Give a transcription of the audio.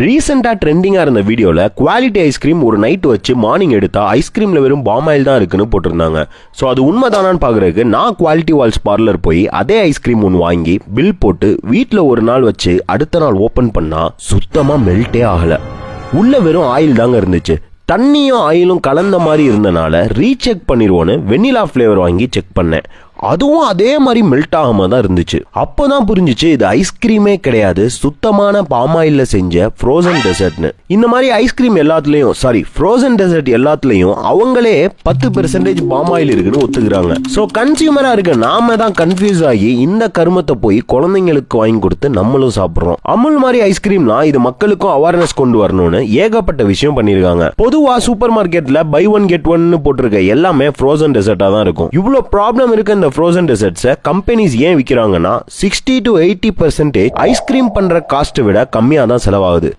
ரீசெண்டா ட்ரெண்டிங்கா இருந்த வீடியோல குவாலிட்டி ஐஸ்கிரீம் ஒரு நைட் வச்சு மார்னிங் எடுத்தா ஐஸ்கிரீம்ல வெறும் பாம் ஆயில் தான் இருக்குன்னு போட்டிருந்தாங்க. ஸோ அது உண்மைதானான்னு பாக்குறதுக்கு நான் குவாலிட்டி வால்ஸ் பார்லர் போய் அதே ஐஸ்கிரீம் ஒன்று வாங்கி பில் போட்டு வீட்டில் ஒரு நாள் வச்சு அடுத்த நாள் ஓபன் பண்ணா சுத்தமா மெல்ட்டே ஆகல. உள்ள வெறும் ஆயில் தாங்க இருந்துச்சு. தண்ணியும் ஆயிலும் கலந்த மாதிரி இருந்தனால ரீசெக் பண்ணிடுவோன்னு வெண்ணிலா ஃப்ளேவர் வாங்கி செக் பண்ணேன். அதுவும் அதே மாதிரி மெல்ட் ஆகாம தான் இருந்துச்சு. அப்போதான் புரிஞ்சிச்சு இது ஐஸ்கிரீமே கிடையாது, சுத்தமான பாமாயில்ல செஞ்ச ஃப்ரோசன் டெசர்ட்னு. இந்த மாதிரி ஐஸ்கிரீம் எல்லாத்துலயும் ஃப்ரோசன் டெசர்ட் எல்லாத்துலயும் அவங்களே 10% பாமாயில் இருக்குன்னு ஒத்துக்கிறாங்க. ஸோ கன்சியூமரா இருக்க நாம தான் கன்ஃபியூஸ் ஆகி இந்த கருமத்தை போய் குழந்தைங்களுக்கு வாங்கி கொடுத்து நம்மளும் சாப்பிடுறோம். அமுல் மாதிரி ஐஸ்கிரீம்லாம் இது மக்களுக்கும் அவேர்னஸ் கொண்டு வரணும்னு ஏகப்பட்ட விஷயம் பண்ணிருக்காங்க. பொதுவா சூப்பர் மார்க்கெட்ல பை ஒன் கெட் ஒன்னு போட்டிருக்க எல்லாமே ஃப்ரோசன் டெசர்ட்டா தான் இருக்கும். இவ்வளவு ப்ராப்ளம் இருக்க இந்த ஃப்ரோசன் டெசர்ட்ஸை கம்பெனிஸ் ஏன் விற்கிறாங்கன்னா 60 to 80% ஐஸ்கிரீம் பண்ற காஸ்ட்டை விட கம்மியா தான் செலவாகுது.